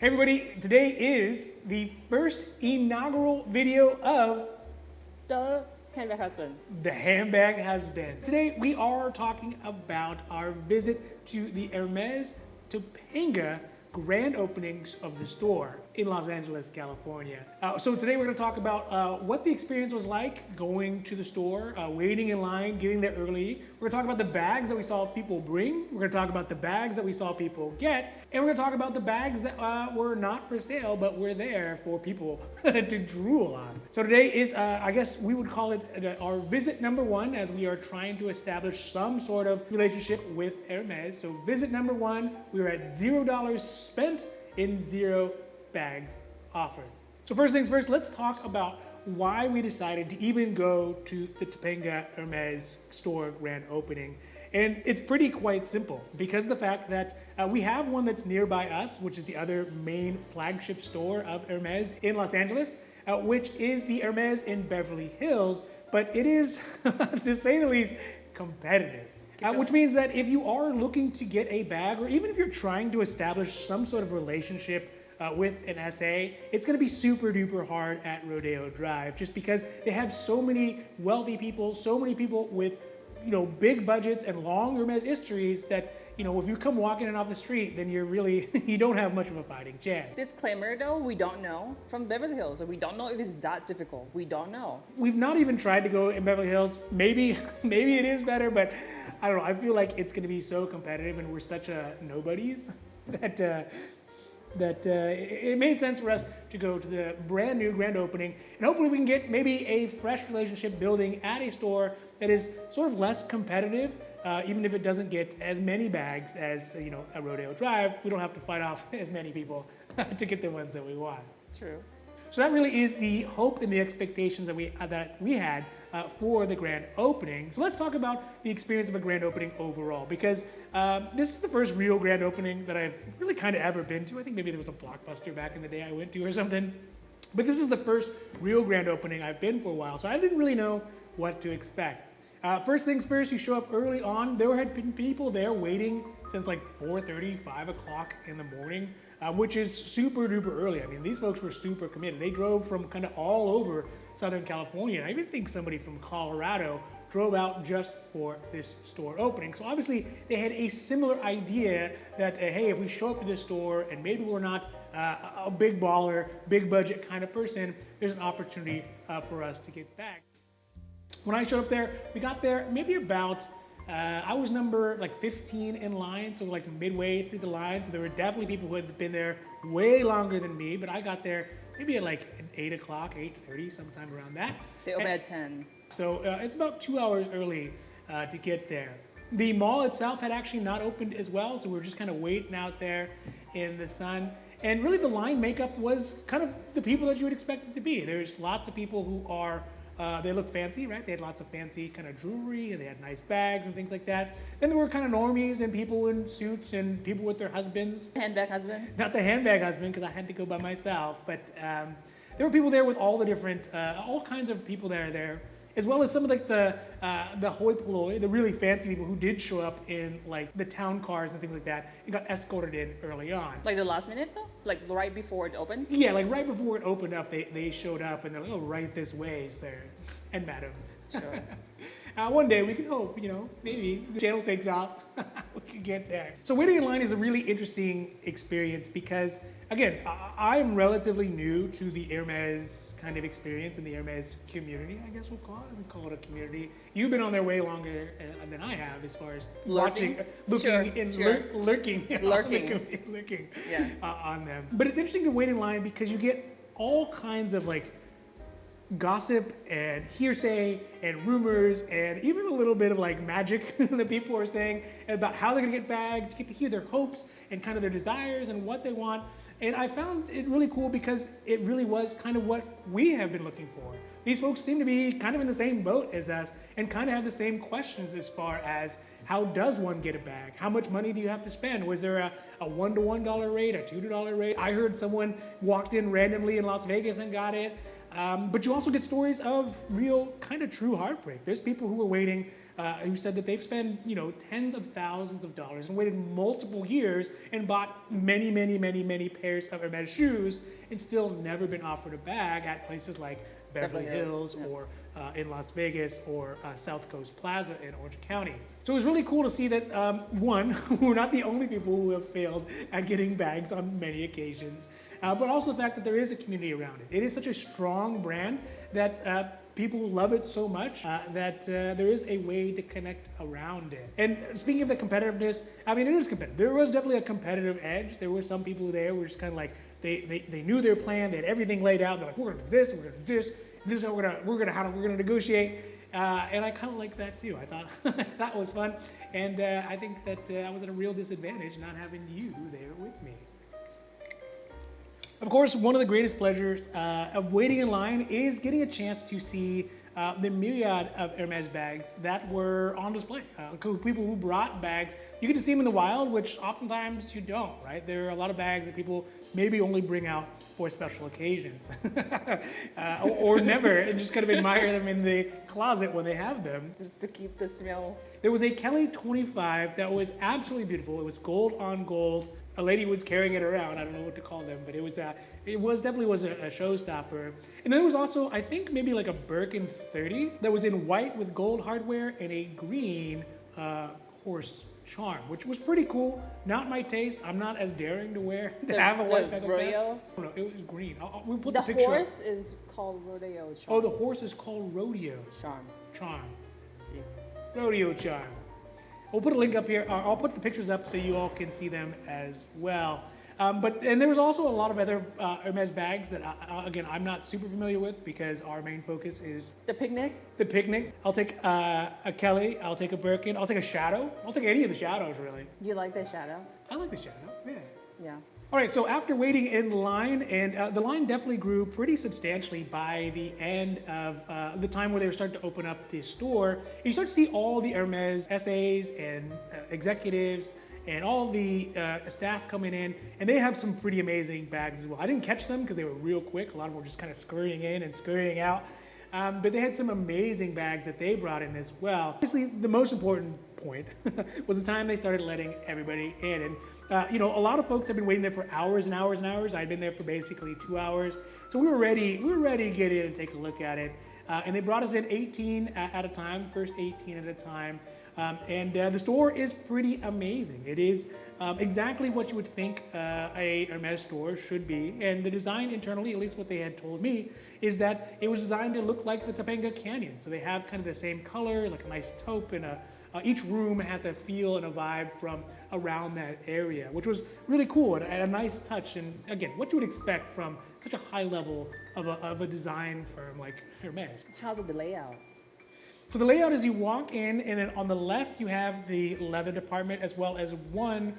Hey everybody, today is the first inaugural video of The Handbag Husband. the Handbag Husband. Today we are talking about our visit to the Hermes Topanga grand openings of the store in Los Angeles, California. So today we're going to talk about what the experience was like going to the store, waiting in line, getting there early. We're going to talk about the bags that we saw people bring. We're going to talk about the bags that we saw people get. And we're going to talk about the bags that were not for sale, but were there for people to drool on. So today is, I guess we would call it our visit number one, as we are trying to establish some sort of relationship with Hermes. So visit number one, we were at $0 spent in 0 bags offered. So first things first, let's talk about why we decided to even go to the Topanga Hermes store grand opening. And it's pretty quite simple because of the fact that we have one that's nearby us, which is the other main flagship store of Hermes in Los Angeles, which is the Hermes in Beverly Hills, but it is, to say the least, competitive. Which means that if you are looking to get a bag, or even if you're trying to establish some sort of relationship with an SA, it's going to be super duper hard at Rodeo Drive, just because they have so many wealthy people, so many people with big budgets and long Hermes histories that if you come walking in off the street, then you're really you don't have much of a fighting chance. Disclaimer though, we don't know from Beverly Hills, so we don't know if it's that difficult. We don't know. We've not even tried to go in Beverly Hills. Maybe it is better, but I don't know. I feel like it's going to be so competitive, and we're such a nobodies that it made sense for us to go to the brand new grand opening, and hopefully we can get maybe a fresh relationship building at a store that is sort of less competitive, even if it doesn't get as many bags as at Rodeo Drive. We don't have to fight off as many people to get the ones that we want. True. So that really is the hope and the expectations that we had for the grand opening. So let's talk about the experience of a grand opening overall, because this is the first real grand opening that I've really kind of ever been to. I think maybe there was a Blockbuster back in the day I went to or something. But this is the first real grand opening I've been for a while, so I didn't really know what to expect. First things first, you show up early on. There had been people there waiting since like 4:30, 5 o'clock in the morning, which is super duper early. I mean, these folks were super committed. They drove from kind of all over Southern California. I even think somebody from Colorado drove out just for this store opening. So obviously they had a similar idea that, hey, if we show up to this store and maybe we're not a big baller, big budget kind of person, there's an opportunity for us to get back. When I showed up there, we got there maybe about, I was number like 15 in line, so like midway through the line. So there were definitely people who had been there way longer than me, but I got there maybe at like 8 o'clock, 8:30, sometime around that. They open at 10. So it's about 2 hours early to get there. The mall itself had actually not opened as well, so we were just kind of waiting out there in the sun. And really the line makeup was kind of the people that you would expect it to be. There's lots of people who are they look fancy, right? They had lots of fancy kind of jewelry, and they had nice bags and things like that. Then there were kind of normies and people in suits and people with their husbands. Handbag Husband? Not the Handbag Husband, because I had to go by myself. But there were people there with all the different, all kinds of people that are there, as well as some of like the hoi polloi, the really fancy people who did show up in like the town cars and things like that, and got escorted in early on. Like the last minute though? Like right before it opened? Yeah, like right before it opened up, they showed up and they're like, oh, right this way, sir and madam. Sure. One day we could hope, maybe the channel takes off, we could get there. So waiting in line is a really interesting experience because, again, I'm relatively new to the Hermes kind of experience in the Hermes community, I guess we'll call it. We call it a community. You've been on there way longer than I have as far as Lurking? looking, and lurking Yeah. on them. But it's interesting to wait in line because you get all kinds of like gossip and hearsay and rumors and even a little bit of like magic that people are saying about how they're gonna get bags. You get to hear their hopes and kind of their desires and what they want. And I found it really cool because it really was kind of what we have been looking for. These folks seem to be kind of in the same boat as us and kind of have the same questions as far as how does one get a bag? How much money do you have to spend? Was there a $1 to $1 rate, a $2 to $1 rate? I heard someone walked in randomly in Las Vegas and got it. But you also get stories of real kind of true heartbreak. There's people who were waiting who said that they've spent, tens of thousands of dollars and waited multiple years and bought many, many, many, many pairs of Hermes shoes and still never been offered a bag at places like Beverly Hills or in Las Vegas or South Coast Plaza in Orange County. So it was really cool to see that, one, we're not the only people who have failed at getting bags on many occasions, but also the fact that there is a community around it. It is such a strong brand that people love it so much that there is a way to connect around it. And speaking of the competitiveness, I mean, it is competitive. There was definitely a competitive edge. There were some people there who were just kind of like, they knew their plan, they had everything laid out. They're like, we're gonna do this, we're gonna do this, this is how we're gonna negotiate. And I kind of like that too. I thought that was fun. And I think that I was at a real disadvantage not having you there with me. Of course, one of the greatest pleasures of waiting in line is getting a chance to see the myriad of Hermes bags that were on display. People who brought bags, you get to see them in the wild, which oftentimes you don't, right? There are a lot of bags that people maybe only bring out for special occasions or never, and just kind of admire them in the closet when they have them. Just to keep the smell. There was a Kelly 25 that was absolutely beautiful. It was gold on gold. A lady was carrying it around. I don't know what to call them, but it definitely was a showstopper. And then there was also, I think, maybe like a Birkin 30 that was in white with gold hardware and a green horse charm, which was pretty cool. Not my taste. I'm not as daring to wear to have a white bag. Rodeo? No, it was green. We'll put the picture horse up. is called rodeo charm. Oh, the horse is called rodeo charm. See. Rodeo charm. We'll put a link up here. I'll put the pictures up so you all can see them as well. And there was also a lot of other Hermes bags that, again, I'm not super familiar with because our main focus is the picnic. The picnic. I'll take a Kelly. I'll take a Birkin. I'll take a Shadow. I'll take any of the Shadows, really. You like the shadow? I like the Shadow. Yeah. Yeah. All right, so after waiting in line, and the line definitely grew pretty substantially by the end of the time where they were starting to open up the store, you start to see all the Hermes SAs and executives and all the staff coming in, and they have some pretty amazing bags as well. I didn't catch them because they were real quick. A lot of them were just kind of scurrying in and scurrying out. But they had some amazing bags that they brought in as well. Obviously, the most important point was the time they started letting everybody in. And a lot of folks have been waiting there for hours and hours and hours. I'd been there for basically 2 hours. So we were ready to get in and take a look at it. And they brought us in 18 at a time, first 18 at a time. And the store is pretty amazing. It is exactly what you would think a Hermes store should be. And the design internally, at least what they had told me, is that it was designed to look like the Topanga Canyon. So they have kind of the same color, like a nice taupe, and each room has a feel and a vibe from around that area, which was really cool and a nice touch. And again, what you would expect from such a high level of a design firm like Hermes. How's the layout? So the layout is you walk in, and then on the left you have the leather department as well as one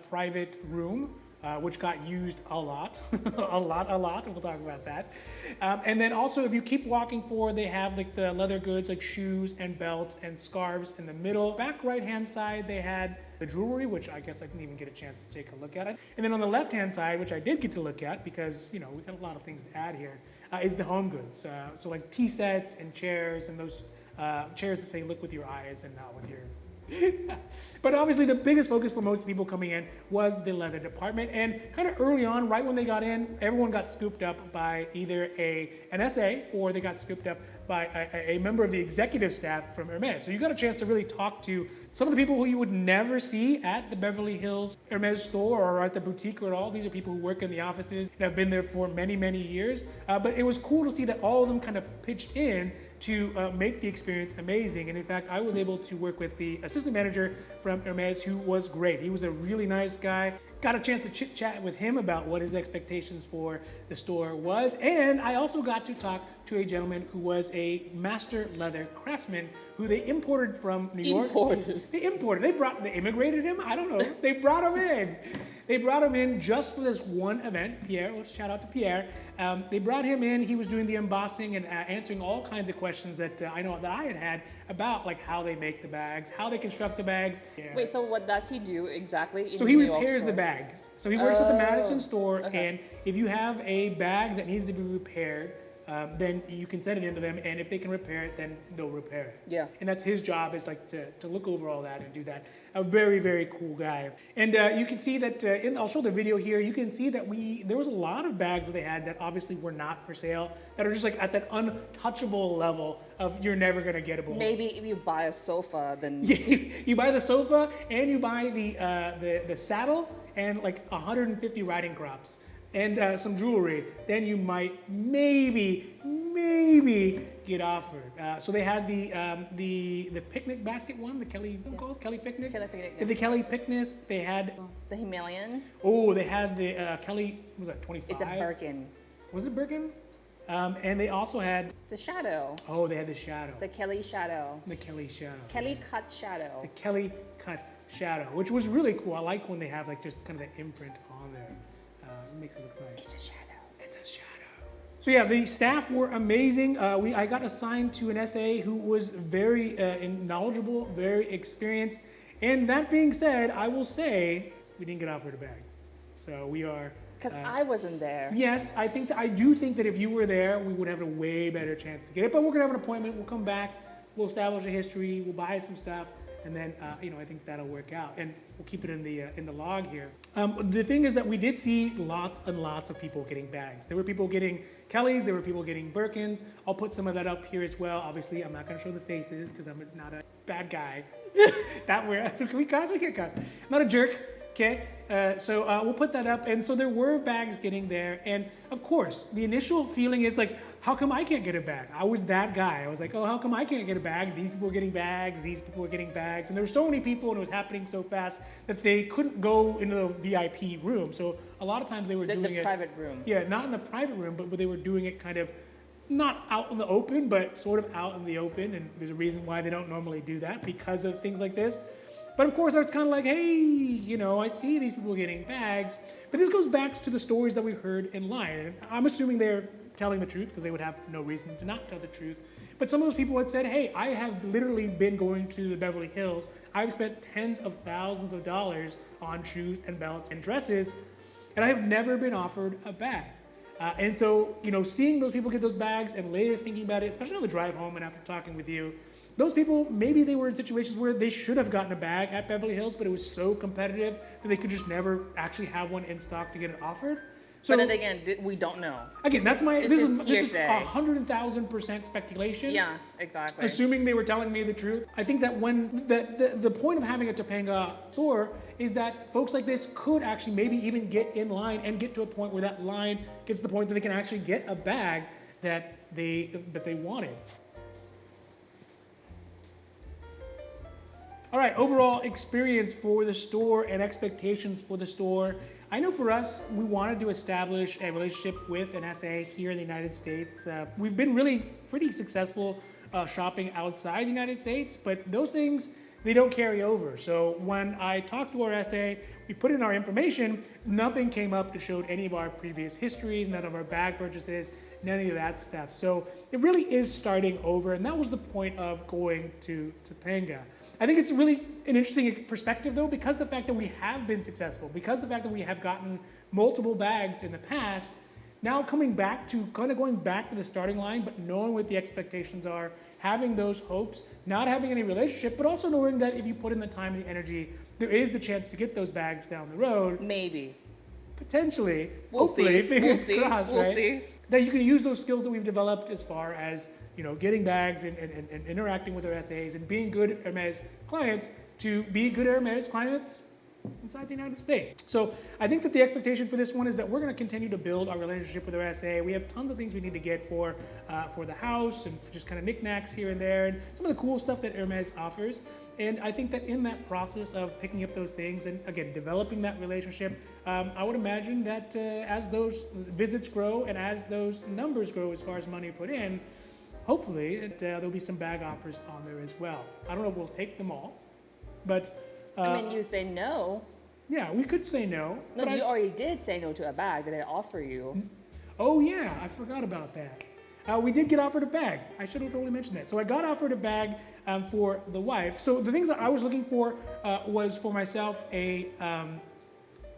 private room, which got used a lot, a lot. We'll talk about that. And then also, if you keep walking forward, they have like the leather goods, like shoes and belts and scarves in the middle. Back right-hand side, they had the jewelry, which I guess I didn't even get a chance to take a look at it. And then on the left-hand side, which I did get to look at because we've got a lot of things to add here, is the home goods. So like tea sets and chairs and those chairs that say look with your eyes and not with your But obviously the biggest focus for most people coming in was the leather department, and kind of early on, right when they got in, everyone got scooped up by either an SA or they got scooped up by a member of the executive staff from Hermes. So you got a chance to really talk to some of the people who you would never see at the Beverly Hills Hermes store or at the boutique or at all. These are people who work in the offices and have been there for many, many years. But it was cool to see that all of them kind of pitched in to make the experience amazing. And in fact, I was able to work with the assistant manager from Hermes, who was great. He was a really nice guy. Got a chance to chit chat with him about what his expectations for the store was. And I also got to talk to a gentleman who was a master leather craftsman who they imported from New York. They immigrated him? I don't know. They brought him in. They brought him in just for this one event. Pierre, let's shout out to Pierre. They brought him in. He was doing the embossing and answering all kinds of questions that I know that I had about like how they make the bags, how they construct the bags. Yeah. Wait, so what does he do exactly in So he New York repairs store? the bags. So he works at the Madison store, okay. and if you have a bag that needs to be repaired, then you can send it into them, and if they can repair it, then they'll repair it. Yeah. And that's his job, is like to look over all that and do that. A very, very cool guy. And you can see that, I'll show the video here, you can see that there was a lot of bags that they had that obviously were not for sale, that are just like at that untouchable level of you're never gonna get a hold. Maybe if you buy a sofa, then you buy the sofa and you buy the saddle and like 150 riding crops and some jewelry, then you might maybe get offered. So they had the picnic basket one, the Kelly, what called Kelly picnic. Kelly picnic, yeah. The Kelly picnic. They had the Himalayan. Oh, they had the Kelly. What was that 25? It's a Birkin. Was it Birkin? And they also had the shadow. Oh, they had the shadow. The Kelly shadow. The Kelly shadow. Kelly cut shadow. The Kelly cut shadow, which was really cool. I like when they have like just kind of the imprint on there. It makes it look nice. It's a shadow. It's a shadow. So yeah, the staff were amazing. I got assigned to an SA who was very knowledgeable, very experienced. And that being said, I will say we didn't get offered a bag. So we are. Because I wasn't there. Yes, I do think that if you were there, we would have a way better chance to get it. But we're gonna have an appointment. We'll come back. We'll establish a history. We'll buy some stuff, and then I think that'll work out. And we'll keep it in the log here. The thing is that we did see lots and lots of people getting bags. There were people getting Kellys. There were people getting Birkins. I'll put some of that up here as well. Obviously, I'm not gonna show the faces because I'm not a bad guy. Can we cuss? We can't cuss. I'm not a jerk. Okay, so we'll put that up. And so there were bags getting there. And of course, the initial feeling is like, how come I can't get a bag? I was that guy. I was like, oh, how come I can't get a bag? These people are getting bags. These people are getting bags. And there were so many people and it was happening so fast that they couldn't go into the VIP room. So a lot of times they were doing it. The private room. Yeah, not in the private room, but they were doing it kind of not out in the open, but sort of out in the open. And there's a reason why they don't normally do that, because of things like this. But of course, I was kind of like, hey, I see these people getting bags. But this goes back to the stories that we've heard in line. And I'm assuming they're telling the truth, because they would have no reason to not tell the truth. But some of those people had said, hey, I have literally been going to the Beverly Hills. I've spent tens of thousands of dollars on shoes and belts and dresses, and I have never been offered a bag. And so, seeing those people get those bags and later thinking about it, especially on the drive home and after talking with you, those people, maybe they were in situations where they should have gotten a bag at Beverly Hills, but it was so competitive that they could just never actually have one in stock to get it offered. So, but then again, we don't know. Again, this is hearsay. 100,000% speculation. Yeah, exactly. Assuming they were telling me the truth. I think that when the point of having a Topanga store is that folks like this could actually maybe even get in line and get to a point where that line gets to the point that they can actually get a bag that they wanted. All right, overall experience for the store and expectations for the store. I know for us, we wanted to establish a relationship with an SA here in the United States. We've been really pretty successful shopping outside the United States, but those things, they don't carry over. So when I talked to our SA, we put in our information, nothing came up to show any of our previous histories, none of our bag purchases, none of that stuff. So it really is starting over, and that was the point of going to Topanga. I think it's really an interesting perspective, though, because the fact that we have been successful, because the fact that we have gotten multiple bags in the past, now coming back to going back to the starting line, but knowing what the expectations are, having those hopes, not having any relationship, but also knowing that if you put in the time and the energy, there is the chance to get those bags down the road. Maybe. Potentially. We'll hopefully, see. Fingers crossed, We'll right? see. That you can use those skills that we've developed as far as getting bags and interacting with our SAs and being good Hermes clients to be good Hermes clients inside the United States. So I think that the expectation for this one is that we're going to continue to build our relationship with our SA. We have tons of things we need to get for the house and for just kind of knickknacks here and there and some of the cool stuff that Hermes offers. And I think that in that process of picking up those things and again developing that relationship, I would imagine that as those visits grow and as those numbers grow as far as money put in, hopefully there'll be some bag offers on there as well. I don't know if we'll take them all, but you say no. Yeah, we could say no. No, you already did say no to a bag that I offer you. Oh yeah, I forgot about that. We did get offered a bag. I should have totally mentioned that. So I got offered a bag for the wife. So the things that I was looking for was for myself a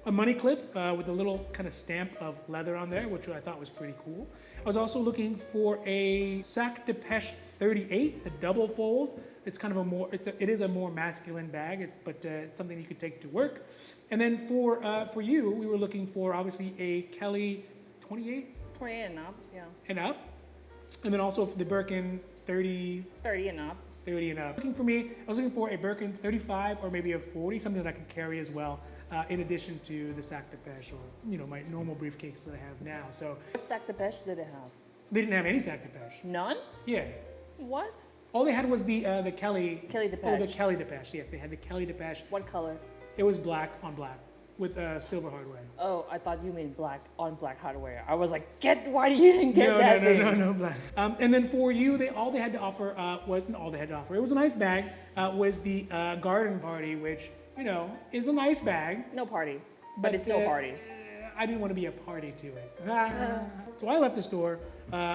a money clip with a little kind of stamp of leather on there, which I thought was pretty cool. I was also looking for a Sac de Pêche 38, the double fold. It's kind of a more, it is a more masculine bag, but it's something you could take to work. And then for you, we were looking for obviously a Kelly 28? 28 and up, yeah. And up. And then also the Birkin 30. 30 and up. 30 and up. Looking for me, I was looking for a Birkin 35 or maybe a 40, something that I could carry as well, in addition to the Sac de Pêche or my normal briefcase that I have now. So What Sac de Pêche did it have? they didn't have any Sac de Pêche. None? Yeah. What? All they had was the Kelly. Kelly de Oh, the Pêche. Kelly de Pêche. Yes, they had the Kelly de Pêche. What color? It was black on black with silver hardware. Oh, I thought you meant black on black hardware. I was like, why do you didn't get that thing? No, black. And then for you, all they had to offer wasn't all they had to offer. It was a nice bag. Was the garden party, which is a nice bag. No party, but it's no party. I didn't want to be a party to it. So I left the store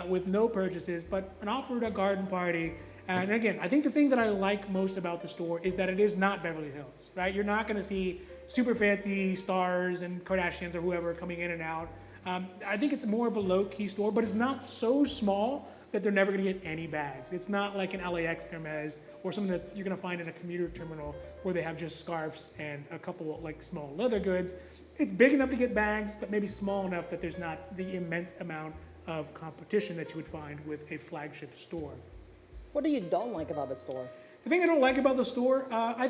with no purchases, but an offer at a garden party. And again, I think the thing that I like most about the store is that it is not Beverly Hills, right? You're not going to see super fancy stars and Kardashians or whoever coming in and out. I think it's more of a low-key store, but it's not so small that they're never going to get any bags. It's not like an LAX Hermes or something that you're going to find in a commuter terminal where they have just scarves and a couple like small leather goods. It's big enough to get bags, but maybe small enough that there's not the immense amount of competition that you would find with a flagship store. What do you don't like about the store? The thing I don't like about the store, I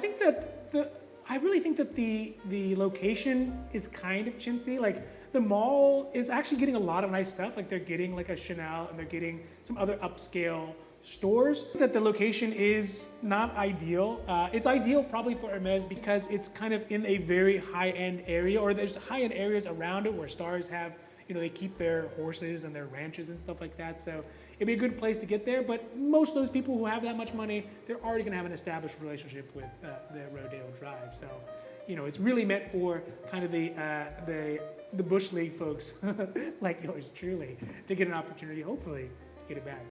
really think that the location is kind of chintzy. Like the mall is actually getting a lot of nice stuff. Like they're getting like a Chanel and they're getting some other upscale stores. That the location is not ideal. It's ideal probably for Hermes because it's kind of in a very high-end area, or there's high-end areas around it where stars have, they keep their horses and their ranches and stuff like that. So it'd be a good place to get there, but most of those people who have that much money, they're already going to have an established relationship with the Rodeo Drive. So, it's really meant for kind of the Bush League folks like yours truly to get an opportunity, hopefully, to get it back.